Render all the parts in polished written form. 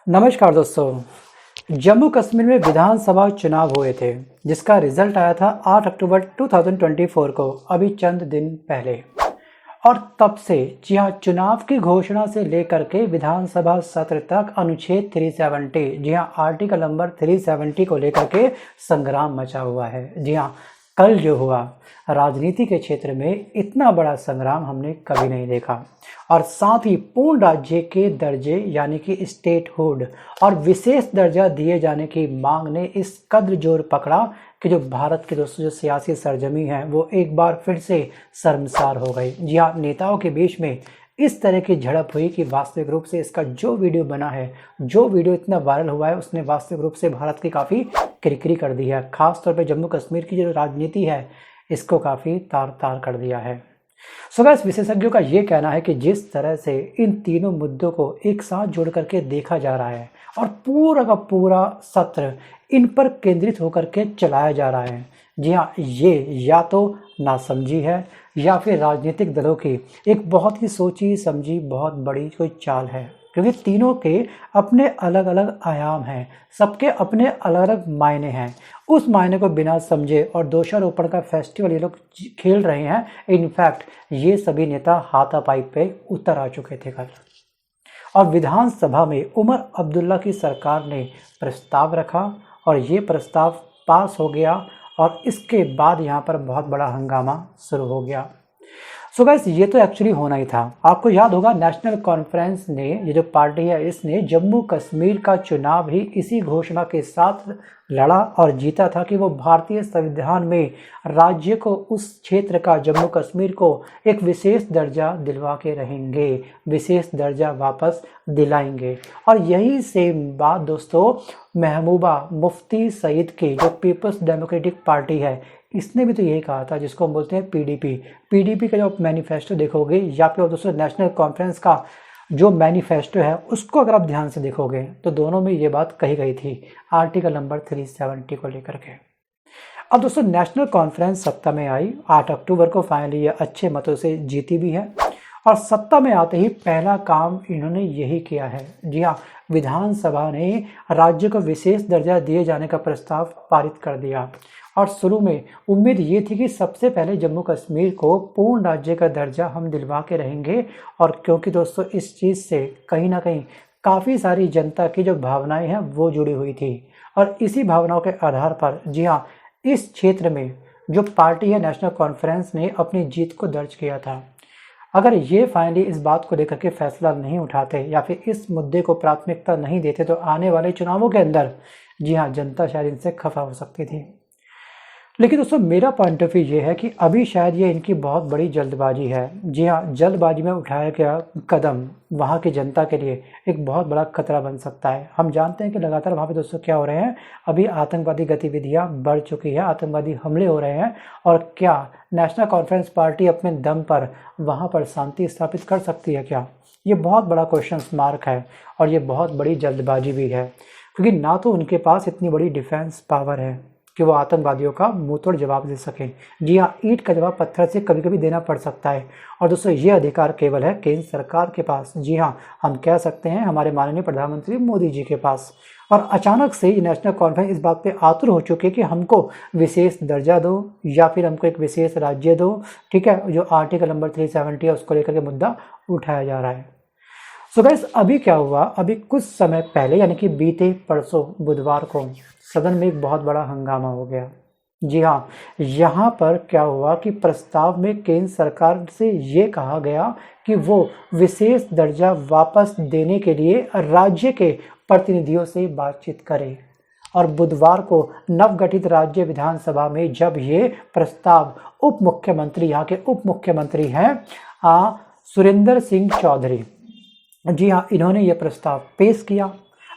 नमस्कार दोस्तों। जम्मू कश्मीर में विधानसभा चुनाव हुए थे जिसका रिजल्ट आया था 8 अक्टूबर 2024 को, अभी चंद दिन पहले। और तब से जी हाँ, चुनाव की घोषणा से लेकर के विधानसभा सत्र तक अनुच्छेद 370, जी हाँ आर्टिकल नंबर 370 को लेकर के संग्राम मचा हुआ है। जी हाँ, कल जो हुआ, राजनीति के क्षेत्र में इतना बड़ा संग्राम हमने कभी नहीं देखा। और साथ ही पूर्ण राज्य के दर्जे यानी कि स्टेटहुड और विशेष दर्जा दिए जाने की मांग ने इस कद्र जोर पकड़ा कि जो भारत के दोस्तों जो सियासी सरजमी है वो एक बार फिर से शर्मसार हो गई। जी हाँ, नेताओं के बीच में इस तरह की झड़प हुई कि वास्तविक रूप से इसका जो वीडियो बना है, जो वीडियो इतना वायरल हुआ है, उसने वास्तविक रूप से भारत की काफ़ी किरकिरी कर दी है। खास तौर पे जम्मू कश्मीर की जो राजनीति है इसको काफ़ी तार तार कर दिया है। सो गाइस, विशेषज्ञों का ये कहना है कि जिस तरह से इन तीनों मुद्दों को एक साथ जोड़ करके देखा जा रहा है और पूरा का पूरा सत्र इन पर केंद्रित होकर के चलाया जा रहा है, जी हाँ, ये या तो नासमझी है या फिर राजनीतिक दलों की एक बहुत ही सोची समझी बहुत बड़ी कोई चाल है। क्योंकि तीनों के अपने अलग अलग आयाम हैं, सबके अपने अलग अलग मायने हैं। उस मायने को बिना समझे और दोषारोपण का फेस्टिवल ये लोग खेल रहे हैं। इनफैक्ट ये सभी नेता हाथापाई पे उतर आ चुके थे कल। और विधानसभा में उमर अब्दुल्ला की सरकार ने प्रस्ताव रखा और ये प्रस्ताव पास हो गया और इसके बाद यहाँ पर बहुत बड़ा हंगामा शुरू हो गया। सो गाइस, ये तो एक्चुअली होना ही था। आपको याद होगा, नेशनल कॉन्फ्रेंस ने, ये जो पार्टी है, इसने जम्मू कश्मीर का चुनाव ही इसी घोषणा के साथ लड़ा और जीता था कि वो भारतीय संविधान में राज्य को, उस क्षेत्र का, जम्मू कश्मीर को एक विशेष दर्जा दिलवा के रहेंगे, विशेष दर्जा वापस दिलाएंगे। और यही सेम बात दोस्तों महबूबा मुफ्ती सईद की जो पीपल्स डेमोक्रेटिक पार्टी है, इसने भी तो यही कहा था, जिसको हम बोलते हैं पीडीपी का जो मैनिफेस्टो देखोगे या फिर दोस्तों नेशनल कॉन्फ्रेंस का जो मैनिफेस्टो है उसको अगर आप ध्यान से देखोगे तो दोनों में ये बात कही गई थी आर्टिकल नंबर 370 को लेकर के। अब दोस्तों नेशनल कॉन्फ्रेंस सत्ता में आई 8 अक्टूबर को, फाइनली ये अच्छे मतों से जीती भी है। और सत्ता में आते ही पहला काम इन्होंने यही किया है। जी हाँ, विधानसभा ने राज्य को विशेष दर्जा दिए जाने का प्रस्ताव पारित कर दिया। और शुरू में उम्मीद ये थी कि सबसे पहले जम्मू कश्मीर को पूर्ण राज्य का दर्जा हम दिलवा के रहेंगे। और क्योंकि दोस्तों इस चीज़ से कहीं ना कहीं काफ़ी सारी जनता की जो भावनाएं हैं वो जुड़ी हुई थी और इसी भावनाओं के आधार पर, जी हाँ, इस क्षेत्र में जो पार्टी है नेशनल कॉन्फ्रेंस ने अपनी जीत को दर्ज किया था। अगर ये फाइनली इस बात को लेकर के फैसला नहीं उठाते या फिर इस मुद्दे को प्राथमिकता नहीं देते तो आने वाले चुनावों के अंदर, जी हाँ, जनता शायद इनसे खफा हो सकती थी। लेकिन दोस्तों मेरा पॉइंट ऑफ व्यू ये है कि अभी शायद ये इनकी बहुत बड़ी जल्दबाजी है। जी हाँ, जल्दबाजी में उठाया गया कदम वहाँ की जनता के लिए एक बहुत बड़ा खतरा बन सकता है। हम जानते हैं कि लगातार वहाँ पे दोस्तों क्या हो रहे हैं, अभी आतंकवादी गतिविधियाँ बढ़ चुकी है, आतंकवादी हमले हो रहे हैं। और क्या नेशनल कॉन्फ्रेंस पार्टी अपने दम पर वहाँ पर शांति स्थापित कर सकती है क्या? ये बहुत बड़ा क्वेश्चन मार्क है और ये बहुत बड़ी जल्दबाजी भी है, क्योंकि ना तो उनके पास इतनी बड़ी डिफेंस पावर है कि वो आतंकवादियों का मुंह तोड़ जवाब दे सकें। जी हाँ, ईंट का जवाब पत्थर से कभी कभी देना पड़ सकता है। और दोस्तों ये अधिकार केवल है केंद्र सरकार के पास। जी हाँ, हम कह सकते हैं हमारे माननीय प्रधानमंत्री मोदी जी के पास। और अचानक से ये नेशनल कॉन्फ्रेंस इस बात पे आतुर हो चुके कि हमको विशेष दर्जा दो या फिर हमको एक विशेष राज्य दो। ठीक है, जो आर्टिकल नंबर 370 है उसको लेकर के मुद्दा उठाया जा रहा है। सो गाइस, अभी क्या हुआ, अभी कुछ समय पहले यानी कि बीते परसों बुधवार को सदन में एक बहुत बड़ा हंगामा हो गया। जी हाँ, यहाँ पर क्या हुआ कि प्रस्ताव में केंद्र सरकार से ये कहा गया कि वो विशेष दर्जा वापस देने के लिए राज्य के प्रतिनिधियों से बातचीत करे। और बुधवार को नवगठित राज्य विधानसभा में जब ये प्रस्ताव उप मुख्यमंत्री, यहाँ के उप मुख्यमंत्री हैं सुरेंद्र सिंह चौधरी, जी हाँ, इन्होंने ये प्रस्ताव पेश किया।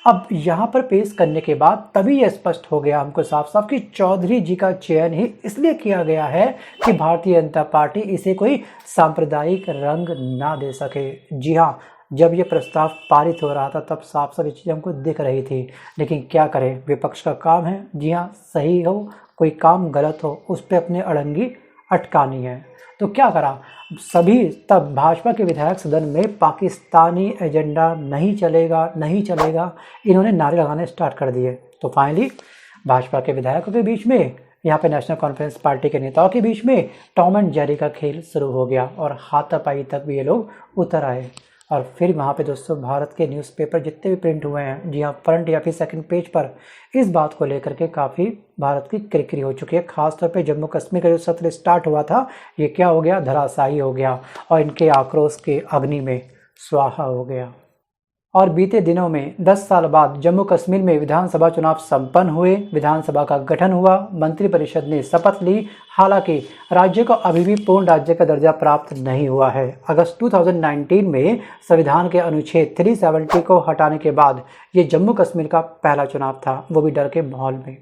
अब यहाँ पर पेश करने के बाद तभी यह स्पष्ट हो गया हमको साफ साफ कि चौधरी जी का चयन ही इसलिए किया गया है कि भारतीय जनता पार्टी इसे कोई सांप्रदायिक रंग ना दे सके। जी हाँ, जब ये प्रस्ताव पारित हो रहा था तब साफ साफ ये चीज़ हमको दिख रही थी, लेकिन क्या करें, विपक्ष का काम है। जी हाँ, सही हो कोई काम गलत हो उस पर अपने अड़ंगी अटकानी है। तो क्या करा, सभी तब भाजपा के विधायक सदन में पाकिस्तानी एजेंडा नहीं चलेगा, नहीं चलेगा, इन्होंने नारे लगाने स्टार्ट कर दिए। तो फाइनली भाजपा के विधायकों के बीच में, यहाँ पे नेशनल कॉन्फ्रेंस पार्टी के नेताओं के बीच में टॉम एंड जेरी का खेल शुरू हो गया और हाथापाई तक भी ये लोग उतर आए। और फिर वहाँ पे दोस्तों भारत के न्यूज़पेपर जितने भी प्रिंट हुए हैं, जी हाँ, फ्रंट या फिर सेकंड पेज पर इस बात को लेकर के काफ़ी भारत की किरकिरी हो चुकी है। खासतौर पे जम्मू कश्मीर का जो सत्र स्टार्ट हुआ था, ये क्या हो गया, धराशायी हो गया और इनके आक्रोश के अग्नि में स्वाहा हो गया। और बीते दिनों में 10 साल बाद जम्मू कश्मीर में विधानसभा चुनाव संपन्न हुए, विधानसभा का गठन हुआ, मंत्रिपरिषद ने शपथ ली। हालांकि राज्य को अभी भी पूर्ण राज्य का दर्जा प्राप्त नहीं हुआ है। अगस्त 2019 में संविधान के अनुच्छेद 370 को हटाने के बाद ये जम्मू कश्मीर का पहला चुनाव था, वो भी डर के माहौल में।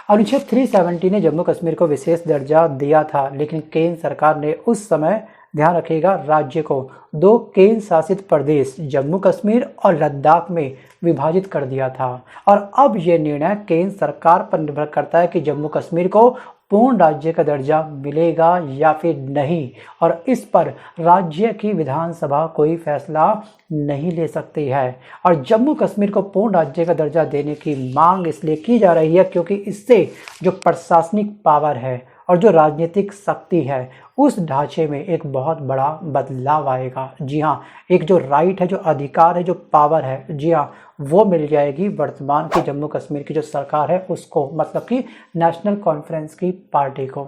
अनुच्छेद 370 ने जम्मू कश्मीर को विशेष दर्जा दिया था, लेकिन केंद्र सरकार ने उस समय, ध्यान रखिएगा, राज्य को 2 केंद्र शासित प्रदेश जम्मू कश्मीर और लद्दाख में विभाजित कर दिया था। और अब ये निर्णय केंद्र सरकार पर निर्भर करता है कि जम्मू कश्मीर को पूर्ण राज्य का दर्जा मिलेगा या फिर नहीं, और इस पर राज्य की विधानसभा कोई फैसला नहीं ले सकती है। और जम्मू कश्मीर को पूर्ण राज्य का दर्जा देने की मांग इसलिए की जा रही है क्योंकि इससे जो प्रशासनिक पावर है और जो राजनीतिक शक्ति है, उस ढांचे में एक बहुत बड़ा बदलाव आएगा। जी हाँ, एक जो राइट है, जो अधिकार है, जो पावर है, जी हाँ, वो मिल जाएगी वर्तमान की जम्मू कश्मीर की जो सरकार है उसको, मतलब कि नेशनल कॉन्फ्रेंस की पार्टी को।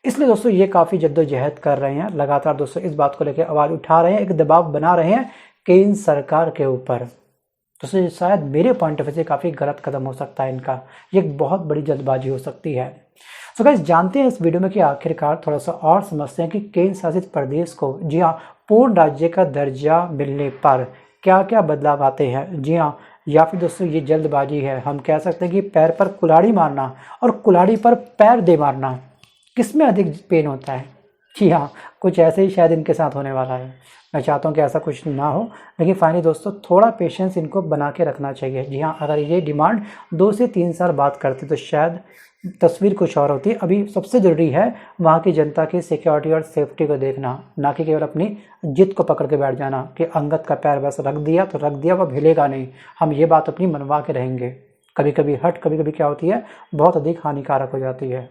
इसलिए दोस्तों ये काफ़ी जद्दोजहद कर रहे हैं, लगातार दोस्तों इस बात को लेकर आवाज़ उठा रहे हैं, एक दबाव बना रहे हैं केंद्र सरकार के ऊपर। दोस्तों शायद मेरे पॉइंट ऑफ व्यू से काफ़ी गलत कदम हो सकता है इनका, ये एक बहुत बड़ी जल्दबाजी हो सकती है। तो गाइस जानते हैं इस वीडियो में कि आखिरकार थोड़ा सा और समझते हैं कि केंद्र शासित प्रदेश को, जी हाँ, पूर्ण राज्य का दर्जा मिलने पर क्या क्या बदलाव आते हैं। जी हाँ, या फिर दोस्तों ये जल्दबाजी है, हम कह सकते हैं कि पैर पर कुल्हाड़ी मारना और कुल्हाड़ी पर पैर दे मारना, किसमें अधिक पेन होता है। जी हाँ, कुछ ऐसे ही शायद इनके साथ होने वाला है। मैं चाहता हूँ कि ऐसा कुछ ना हो, लेकिन फाइनली दोस्तों थोड़ा पेशेंस इनको बना के रखना चाहिए। जी हाँ, अगर ये डिमांड 2 से 3 साल बाद करते तो शायद तस्वीर कुछ और होती है। अभी सबसे ज़रूरी है वहाँ की जनता की सिक्योरिटी और सेफ्टी को देखना, ना कि केवल अपनी जिद को पकड़ के बैठ जाना कि अंगद का पैर बस रख दिया तो रख दिया, वह हिलेगा नहीं, हम ये बात अपनी मनवा के रहेंगे। कभी कभी कभी कभी क्या होती है, बहुत अधिक हानिकारक हो जाती है।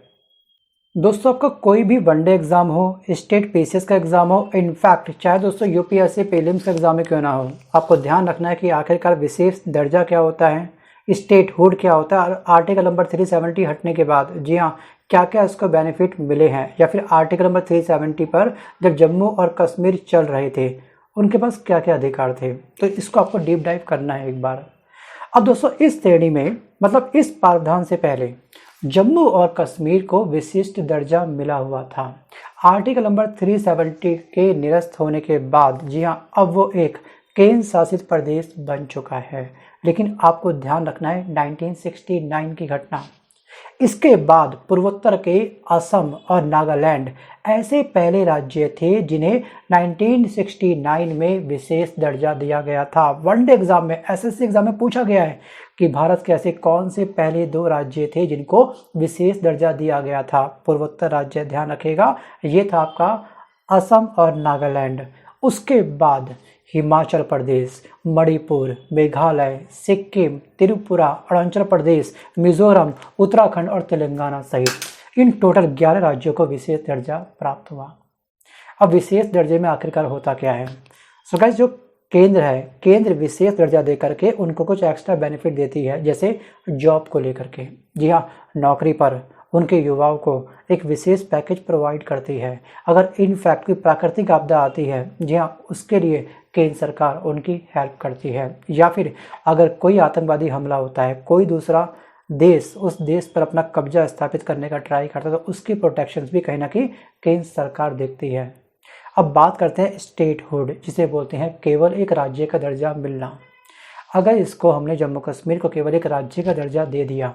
दोस्तों आपका कोई भी वनडे एग्जाम हो, स्टेट पीसीएस का एग्जाम हो, इनफैक्ट चाहे दोस्तों यूपीएससी प्रीलिम्स का एग्जाम ही क्यों ना हो, आपको ध्यान रखना है कि आखिरकार विशेष दर्जा क्या होता है, स्टेटहुड क्या होता है, और आर्टिकल नंबर 370 हटने के बाद जी हाँ क्या क्या इसको बेनिफिट मिले हैं, या फिर आर्टिकल नंबर 370 पर जब जम्मू और कश्मीर चल रहे थे उनके पास क्या क्या अधिकार थे। तो इसको आपको डीप डाइव करना है एक बार। अब दोस्तों इस श्रेणी में, मतलब इस प्रावधान से पहले जम्मू और कश्मीर को विशिष्ट दर्जा मिला हुआ था। आर्टिकल नंबर 370 के निरस्त होने के बाद जी हाँ अब वो एक केंद्र शासित प्रदेश बन चुका है। लेकिन आपको ध्यान रखना है 1969 की घटना, इसके बाद पूर्वोत्तर के असम और नागालैंड ऐसे पहले राज्य थे जिन्हें 1969 में विशेष दर्जा दिया गया था। वनडे एग्जाम में, एसएससी एग्जाम में पूछा गया है कि भारत के ऐसे कौन से पहले 2 राज्य थे जिनको विशेष दर्जा दिया गया था। पूर्वोत्तर राज्य, ध्यान रखिएगा, ये था आपका असम और नागालैंड। उसके बाद हिमाचल प्रदेश, मणिपुर, मेघालय, सिक्किम, त्रिपुरा, अरुणाचल प्रदेश, मिजोरम, उत्तराखंड और तेलंगाना सहित इन टोटल 11 राज्यों को विशेष दर्जा प्राप्त हुआ। अब विशेष दर्जे में आखिरकार होता क्या है? सो गाइस जो केंद्र है, केंद्र विशेष दर्जा दे करके उनको कुछ एक्स्ट्रा बेनिफिट देती है, जैसे जॉब को लेकर के। जी हाँ, नौकरी पर उनके युवाओं को एक विशेष पैकेज प्रोवाइड करती है। अगर इनफैक्ट कोई प्राकृतिक आपदा आती है, जी हाँ, उसके लिए केंद्र सरकार उनकी हेल्प करती है। या फिर अगर कोई आतंकवादी हमला होता है, कोई दूसरा देश उस देश पर अपना कब्जा स्थापित करने का ट्राई करता है, तो उसकी प्रोटेक्शंस भी कहीं ना कहीं केंद्र सरकार देखती है। अब बात करते हैं स्टेटहुड, जिसे बोलते हैं केवल एक राज्य का दर्जा मिलना। अगर इसको हमने जम्मू कश्मीर को केवल एक राज्य का दर्जा दे दिया,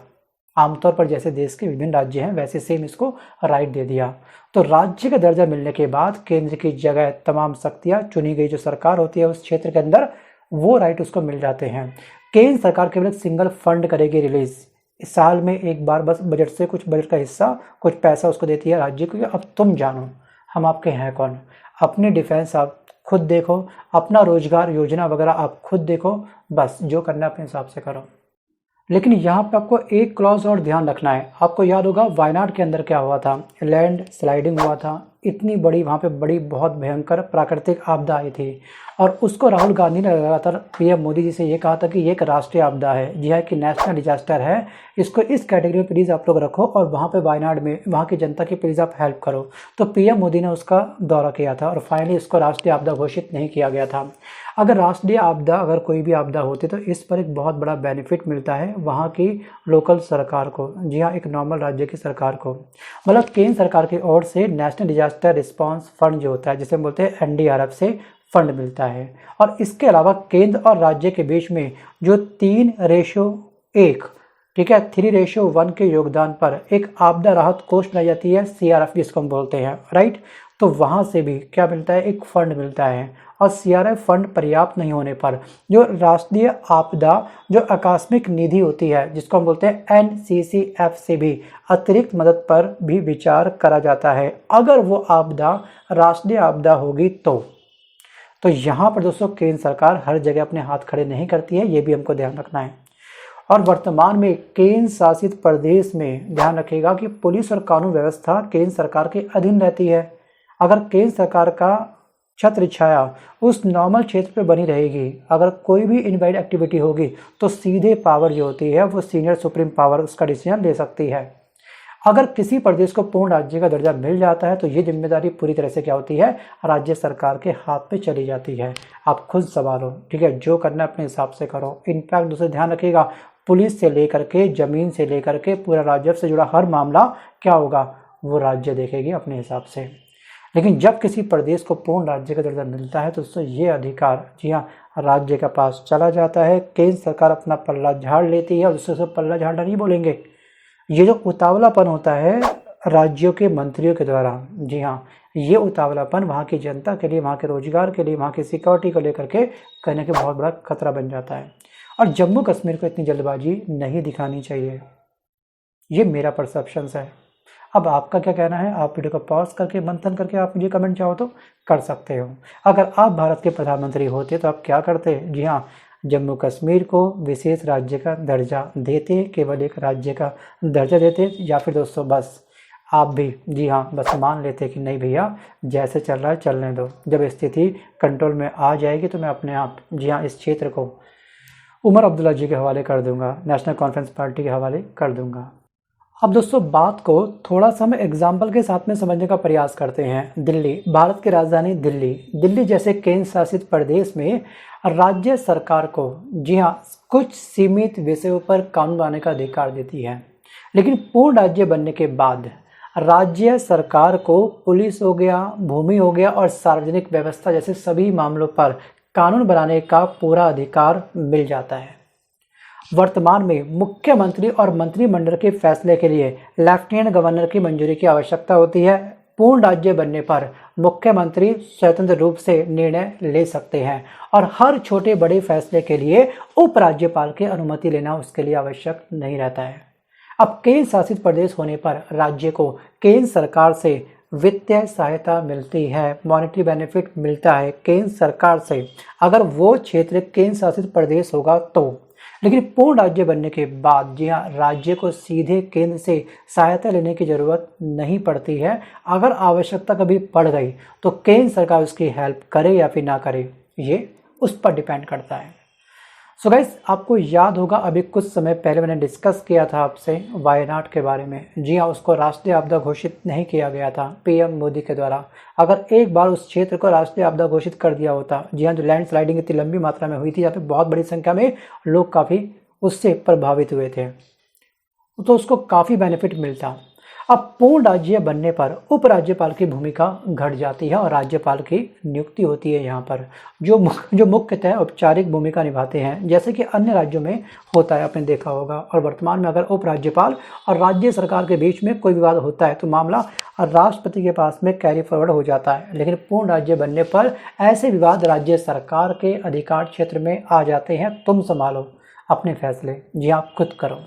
आमतौर पर जैसे देश के विभिन्न राज्य हैं वैसे सेम इसको राइट दे दिया, तो राज्य का दर्जा मिलने के बाद केंद्र की जगह तमाम शक्तियां, चुनी गई जो सरकार होती है उस क्षेत्र के अंदर, वो राइट उसको मिल जाते हैं। केंद्र सरकार केवल एक सिंगल फंड करेगी रिलीज, इस साल में एक बार बस बजट से कुछ बजट का हिस्सा, कुछ पैसा उसको देती है राज्य को कि अब तुम जानो हम आपके हैं कौन। अपनी डिफेंस आप खुद देखो, अपना रोजगार योजना वगैरह आप खुद देखो, बस जो करना है अपने हिसाब से करो। लेकिन यहाँ पे आपको एक क्लॉज और ध्यान रखना है। आपको याद होगा वायनाड के अंदर क्या हुआ था, लैंड स्लाइडिंग हुआ था, इतनी बड़ी वहाँ पे बड़ी बहुत भयंकर प्राकृतिक आपदा आई थी और उसको राहुल गांधी ने लगातार पीएम मोदी जी से ये कहा था कि ये एक राष्ट्रीय आपदा है, जी है कि नेशनल डिजास्टर है, इसको इस कैटेगरी में प्लीज़ आप लोग रखो और वहाँ पे वायनाड में वहाँ की जनता की प्लीज़ आप हेल्प करो। तो पीएम मोदी ने उसका दौरा किया था और फाइनली इसको राष्ट्रीय आपदा घोषित नहीं किया गया था। अगर राष्ट्रीय आपदा, अगर कोई भी आपदा होती तो इस पर एक बहुत बड़ा बेनिफिट मिलता है वहाँ की लोकल सरकार को, जी हाँ, एक नॉर्मल राज्य की सरकार को। मतलब केंद्र सरकार की ओर से नेशनल डिजास्टर रिस्पांस फंड जो होता है, जिसे हम बोलते हैं एनडीआरएफ से फंड मिलता है। और इसके अलावा केंद्र और राज्य के बीच में जो 3:1, ठीक है, 3:1 के योगदान पर एक आपदा राहत कोष बनाई जाती है, सीआरएफ जिसको हम बोलते हैं, राइट। तो वहाँ से भी क्या मिलता है, एक फंड मिलता है। और सीआरएफ फंड पर्याप्त नहीं होने पर जो राष्ट्रीय आपदा जो आकस्मिक निधि होती है, जिसको हम बोलते हैं एनसीसीएफ, से भी अतिरिक्त मदद पर भी विचार करा जाता है अगर वो आपदा राष्ट्रीय आपदा होगी तो यहाँ पर दोस्तों केंद्र सरकार हर जगह अपने हाथ खड़े नहीं करती है, ये भी हमको ध्यान रखना है। और वर्तमान में केंद्र शासित प्रदेश में ध्यान रखिएगा कि पुलिस और कानून व्यवस्था केंद्र सरकार के अधीन रहती है। अगर केंद्र सरकार का छत्र छाया उस नॉर्मल क्षेत्र पे बनी रहेगी, अगर कोई भी इनवैलिड एक्टिविटी होगी तो सीधे पावर जो होती है वो सीनियर सुप्रीम पावर उसका डिसीजन ले सकती है। अगर किसी प्रदेश को पूर्ण राज्य का दर्जा मिल जाता है तो ये जिम्मेदारी पूरी तरह से क्या होती है, राज्य सरकार के हाथ पे चली जाती है। आप खुद संभालो, ठीक है, जो करना है अपने हिसाब से करो। इनफैक्ट दूसरे ध्यान रखिएगा, पुलिस से लेकर के जमीन से लेकर के पूरा राजस्व से जुड़ा हर मामला क्या होगा, वो राज्य देखेगी अपने हिसाब से। लेकिन जब किसी प्रदेश को पूर्ण राज्य का दर्जा मिलता है तो उससे ये अधिकार, जी हाँ, राज्य के पास चला जाता है। केंद्र सरकार अपना पल्ला झाड़ लेती है और उससे पल्ला झाड़ना नहीं बोलेंगे। ये जो उतावलापन होता है राज्यों के मंत्रियों के द्वारा, जी हाँ, ये उतावलापन वहाँ की जनता के लिए, वहाँ के रोजगार के लिए, वहाँ की सिक्योरिटी को लेकर के कहने के बहुत बड़ा खतरा बन जाता है। और जम्मू कश्मीर को इतनी जल्दबाजी नहीं दिखानी चाहिए, ये मेरा परसेप्शन है। अब आपका क्या कहना है, आप वीडियो को पॉज करके मंथन करके आप मुझे कमेंट चाहो तो कर सकते हो। अगर आप भारत के प्रधानमंत्री होते तो आप क्या करते, जी हाँ, जम्मू कश्मीर को विशेष राज्य का दर्जा देते, केवल एक राज्य का दर्जा देते, या फिर दोस्तों बस आप भी, जी हाँ, बस मान लेते कि नहीं भैया जैसे चल रहा है चलने दो, जब स्थिति कंट्रोल में आ जाएगी तो मैं अपने आप, जी हाँ, इस क्षेत्र को उमर अब्दुल्ला जी के हवाले कर दूंगा, नेशनल कॉन्फ्रेंस पार्टी के हवाले कर दूंगा। अब दोस्तों बात को थोड़ा सा हम एग्जाम्पल के साथ में समझने का प्रयास करते हैं। दिल्ली, भारत की राजधानी दिल्ली जैसे केंद्र शासित प्रदेश में राज्य सरकार को, जी हाँ, कुछ सीमित विषयों पर कानून बनाने का अधिकार देती है। लेकिन पूर्ण राज्य बनने के बाद राज्य सरकार को पुलिस हो गया, भूमि हो गया और सार्वजनिक व्यवस्था जैसे सभी मामलों पर कानून बनाने का पूरा अधिकार मिल जाता है। वर्तमान में मुख्यमंत्री और मंत्रिमंडल के फैसले के लिए लेफ्टिनेंट गवर्नर की मंजूरी की आवश्यकता होती है। पूर्ण राज्य बनने पर मुख्यमंत्री स्वतंत्र रूप से निर्णय ले सकते हैं और हर छोटे बड़े फैसले के लिए उपराज्यपाल की अनुमति लेना उसके लिए आवश्यक नहीं रहता है। अब केंद्र शासित प्रदेश होने पर राज्य को केंद्र सरकार से वित्तीय सहायता मिलती है, मॉनेटरी बेनिफिट मिलता है केंद्र सरकार से, अगर वो क्षेत्र केंद्र शासित प्रदेश होगा तो। लेकिन पूर्ण राज्य बनने के बाद, जी हाँ, राज्य को सीधे केंद्र से सहायता लेने की जरूरत नहीं पड़ती है। अगर आवश्यकता कभी पड़ गई तो केंद्र सरकार उसकी हेल्प करे या फिर ना करे, ये उस पर डिपेंड करता है। सो गाइस, आपको याद होगा अभी कुछ समय पहले मैंने डिस्कस किया था आपसे वायनाड के बारे में। जी हाँ, उसको राष्ट्रीय आपदा घोषित नहीं किया गया था पीएम मोदी के द्वारा। अगर एक बार उस क्षेत्र को राष्ट्रीय आपदा घोषित कर दिया होता, जी हाँ, जो लैंड स्लाइडिंग इतनी लंबी मात्रा में हुई थी, यहाँ पे बहुत बड़ी संख्या में लोग काफ़ी उससे प्रभावित हुए थे, तो उसको काफ़ी बेनिफिट मिलता। अब पूर्ण राज्य बनने पर उपराज्यपाल की भूमिका घट जाती है और राज्यपाल की नियुक्ति होती है यहाँ पर, जो मुख्यतः औपचारिक भूमिका निभाते हैं, जैसे कि अन्य राज्यों में होता है, आपने देखा होगा। और वर्तमान में अगर उपराज्यपाल और राज्य सरकार के बीच में कोई विवाद होता है तो मामला राष्ट्रपति के पास में कैरी फॉरवर्ड हो जाता है। लेकिन पूर्ण राज्य बनने पर ऐसे विवाद राज्य सरकार के अधिकार क्षेत्र में आ जाते हैं। तुम संभालो अपने फैसले, जी आप खुद करो।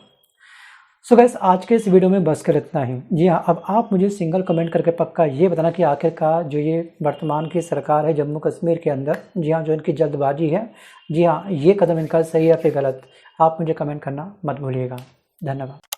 सो गैस आज के इस वीडियो में बस कर इतना ही। जी हाँ, अब आप मुझे सिंगल कमेंट करके पक्का ये बताना कि आखिरकार जो ये वर्तमान की सरकार है जम्मू कश्मीर के अंदर, जी हाँ, जो इनकी जल्दबाजी है, जी हाँ, ये कदम इनका सही है या फिर गलत, आप मुझे कमेंट करना मत भूलिएगा। धन्यवाद।